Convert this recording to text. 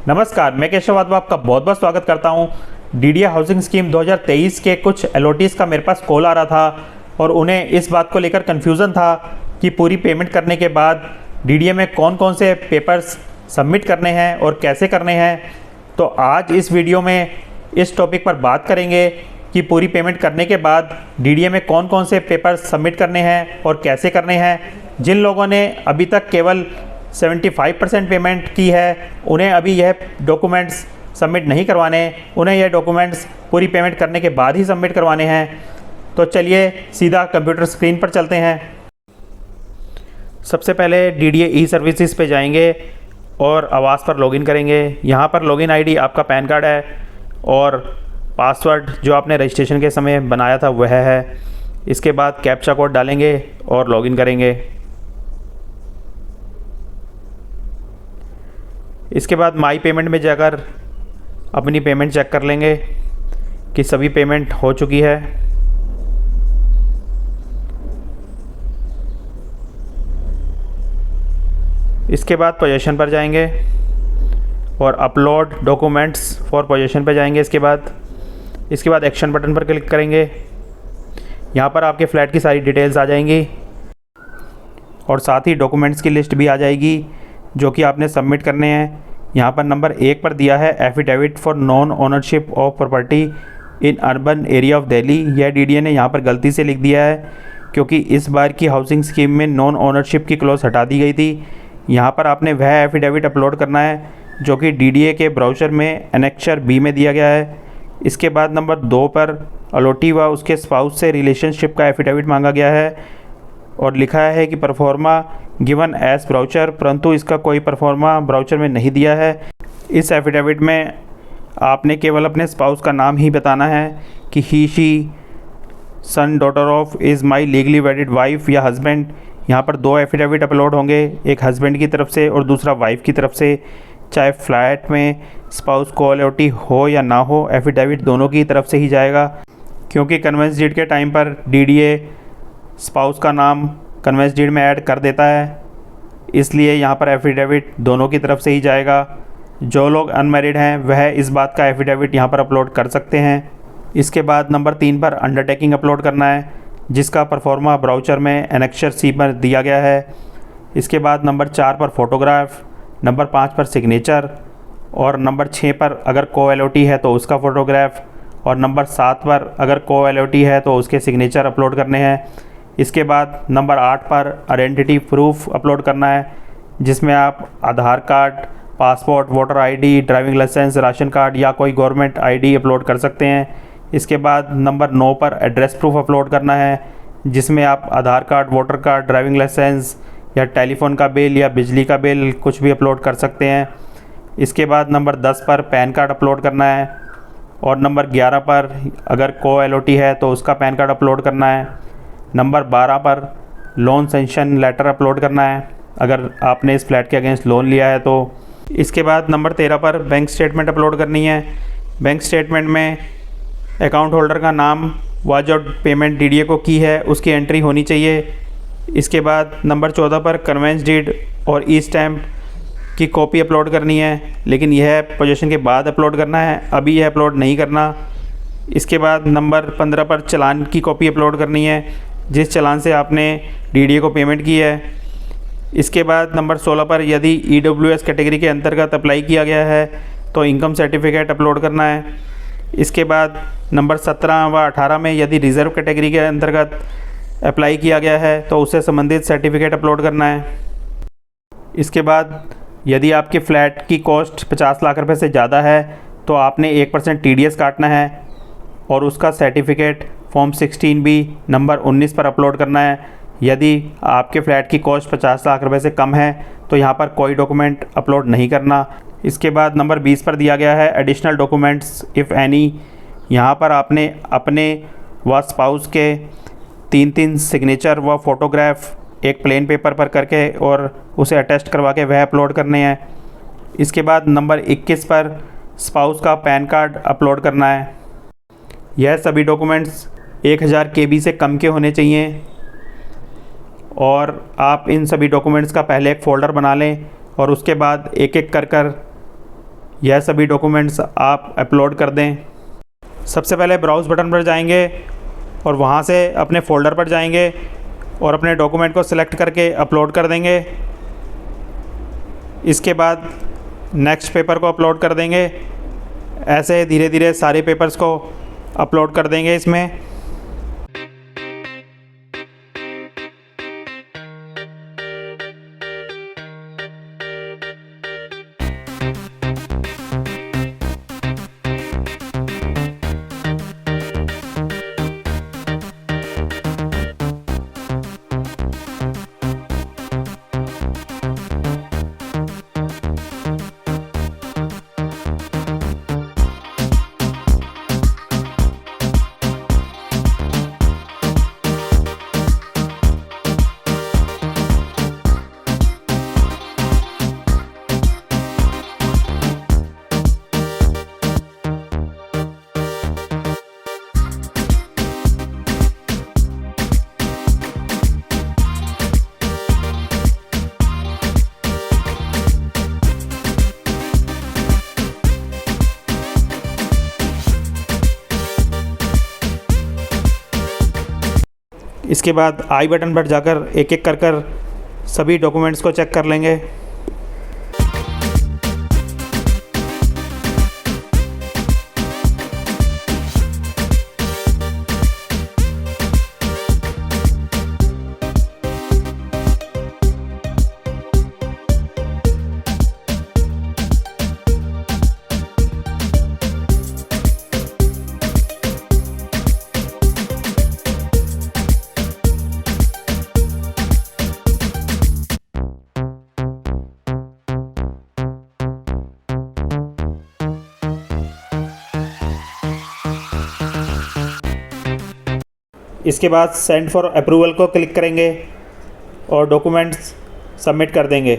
नमस्कार, मैं केशव यादव आपका बहुत बहुत स्वागत करता हूं। डीडीए हाउसिंग स्कीम 2023 के कुछ एलओटीज़ का मेरे पास कॉल आ रहा था और उन्हें इस बात को लेकर कन्फ्यूज़न था कि पूरी पेमेंट करने के बाद डीडीए में कौन कौन से पेपर्स सबमिट करने हैं और कैसे करने हैं। तो आज इस वीडियो में इस टॉपिक पर बात करेंगे कि पूरी पेमेंट करने के बाद डीडीए में कौन कौन से पेपर्स सबमिट करने हैं और कैसे करने हैं। जिन लोगों ने अभी तक केवल 75% पेमेंट की है उन्हें अभी यह डॉक्यूमेंट्स सबमिट नहीं करवाने, उन्हें यह डॉक्यूमेंट्स पूरी पेमेंट करने के बाद ही सबमिट करवाने हैं। तो चलिए सीधा कंप्यूटर स्क्रीन पर चलते हैं। सबसे पहले डीडीए ई सर्विसेज पे जाएंगे और आवास पर लॉगिन करेंगे। यहाँ पर लॉगिन आईडी आपका पैन कार्ड है और पासवर्ड जो आपने रजिस्ट्रेशन के समय बनाया था वह है। इसके बाद कैप्चा कोड डालेंगे और लॉगिन करेंगे। इसके बाद माई पेमेंट में जाकर अपनी पेमेंट चेक कर लेंगे कि सभी पेमेंट हो चुकी है। इसके बाद पोजीशन पर जाएंगे और अपलोड डॉक्यूमेंट्स फॉर पोजीशन पर जाएंगे। इसके बाद एक्शन बटन पर क्लिक करेंगे। यहाँ पर आपके फ़्लैट की सारी डिटेल्स आ जाएंगी और साथ ही डॉक्यूमेंट्स की लिस्ट भी आ जाएगी जो कि आपने सबमिट करने हैं। यहाँ पर नंबर 1 पर दिया है affidavit for non ownership of property in urban area of Delhi. यह डीडीए ने यहाँ पर गलती से लिख दिया है क्योंकि इस बार की हाउसिंग स्कीम में नॉन ओनरशिप की क्लॉज हटा दी गई थी। यहाँ पर आपने वह एफिडेविट अपलोड करना है जो कि डीडीए के ब्राउज़र में एनेक्चर बी में दिया गया है। इसके बाद नंबर 2 पर अलॉटी व उसके स्पाउस से रिलेशनशिप का एफिडेविट मांगा गया है और लिखा है कि परफॉर्मा गिवन एज ब्राउचर, परंतु इसका कोई परफॉर्मा ब्राउचर में नहीं दिया है। इस एफिडेविट में आपने केवल अपने स्पाउस का नाम ही बताना है कि he she son daughter of is my legally wedded wife या हस्बैंड। यहाँ पर 2 एफिडेविट अपलोड होंगे, एक हस्बैंड की तरफ से और दूसरा वाइफ की तरफ से। चाहे फ्लैट में स्पाउस को अलॉटी हो या ना हो, एफिडेविट दोनों की तरफ से ही जाएगा क्योंकि कन्वेंस डीड के टाइम पर डीडीए स्पाउस का नाम कन्वेंस डीड में ऐड कर देता है, इसलिए यहाँ पर एफिडेविट दोनों की तरफ से ही जाएगा। जो लोग अनमैरिड हैं वह इस बात का एफिडेविट यहाँ पर अपलोड कर सकते हैं। इसके बाद नंबर 3 पर अंडरटेकिंग अपलोड करना है जिसका परफॉर्मा ब्राउचर में एनेक्चर सी पर दिया गया है। इसके बाद नंबर 4 पर फ़ोटोग्राफ, नंबर 5 पर सिग्नेचर और नंबर 6 पर अगर को एलओटी है तो उसका फ़ोटोग्राफ और नंबर 7 पर अगर को एलओटी है तो उसके सिग्नेचर अपलोड करने हैं। इसके बाद नंबर 8 पर आइडेंटिटी प्रूफ अपलोड करना है जिसमें आप Aadhaar card, passport, voter ID, driving licence, ration card या कोई गवर्नमेंट आईडी अपलोड कर सकते हैं। इसके बाद नंबर 9 पर एड्रेस प्रूफ अपलोड करना है जिसमें आप Aadhaar card, voter card, driving licence या टेलीफोन का बिल या बिजली का बिल कुछ भी अपलोड कर सकते हैं। इसके बाद नंबर 10 पर पैन कार्ड अपलोड करना है और नंबर 11 पर अगर को एलओटी है तो उसका पैन कार्ड अपलोड करना है। नंबर 12 पर लोन सेंक्शन लेटर अपलोड करना है अगर आपने इस फ्लैट के अगेंस्ट लोन लिया है तो। इसके बाद नंबर 13 पर बैंक स्टेटमेंट अपलोड करनी है। बैंक स्टेटमेंट में अकाउंट होल्डर का नाम व जो पेमेंट डीडीए को की है उसकी एंट्री होनी चाहिए। इसके बाद नंबर 14 पर कन्वेंस डीड और ई स्टैम्प की कॉपी अपलोड करनी है, लेकिन यह पोजीशन के बाद अपलोड करना है, अभी यह अपलोड नहीं करना। इसके बाद नंबर 15 पर चालान की कॉपी अपलोड करनी है जिस चालान से आपने डीडीए को पेमेंट की है। इसके बाद नंबर 16 पर यदि ईडब्ल्यूएस कैटेगरी के अंतर्गत अप्लाई किया गया है तो इनकम सर्टिफिकेट अपलोड करना है। इसके बाद नंबर 17 व 18 में यदि रिज़र्व कैटेगरी के अंतर्गत अप्लाई किया गया है तो उससे संबंधित सर्टिफिकेट अपलोड करना है। इसके बाद यदि आपके फ़्लैट की कॉस्ट 50 लाख रुपए से ज़्यादा है तो आपने 1% टीडीएस काटना है और उसका सर्टिफिकेट फॉर्म 16B नंबर 19 पर अपलोड करना है। यदि आपके फ़्लैट की कॉस्ट 50 लाख रुपए से कम है तो यहाँ पर कोई डॉक्यूमेंट अपलोड नहीं करना। इसके बाद नंबर 20 पर दिया गया है एडिशनल डॉक्यूमेंट्स इफ़ एनी। यहाँ पर आपने अपने व स्पाउस के 3 सिग्नेचर व फोटोग्राफ एक प्लेन पेपर पर करके और उसे अटेस्ट करवा के वह अपलोड करने हैं। इसके बाद नंबर 21 पर स्पाउस का पैन कार्ड अपलोड करना है। यह सभी डॉक्यूमेंट्स 1000 KB से कम के होने चाहिए और आप इन सभी डॉक्यूमेंट्स का पहले एक फ़ोल्डर बना लें और उसके बाद एक एक कर यह सभी डॉक्यूमेंट्स आप अपलोड कर दें। सबसे पहले ब्राउज़ बटन पर जाएंगे और वहाँ से अपने फ़ोल्डर पर जाएंगे और अपने डॉक्यूमेंट को सिलेक्ट करके अपलोड कर देंगे। इसके बाद नेक्स्ट पेपर को अपलोड कर देंगे। ऐसे धीरे धीरे सारे पेपर्स को अपलोड कर देंगे इसमें। इसके बाद आई बटन पर जाकर एक एक कर सभी डॉक्यूमेंट्स को चेक कर लेंगे। इसके बाद सेंड फॉर अप्रूवल को क्लिक करेंगे और डॉक्यूमेंट्स सबमिट कर देंगे।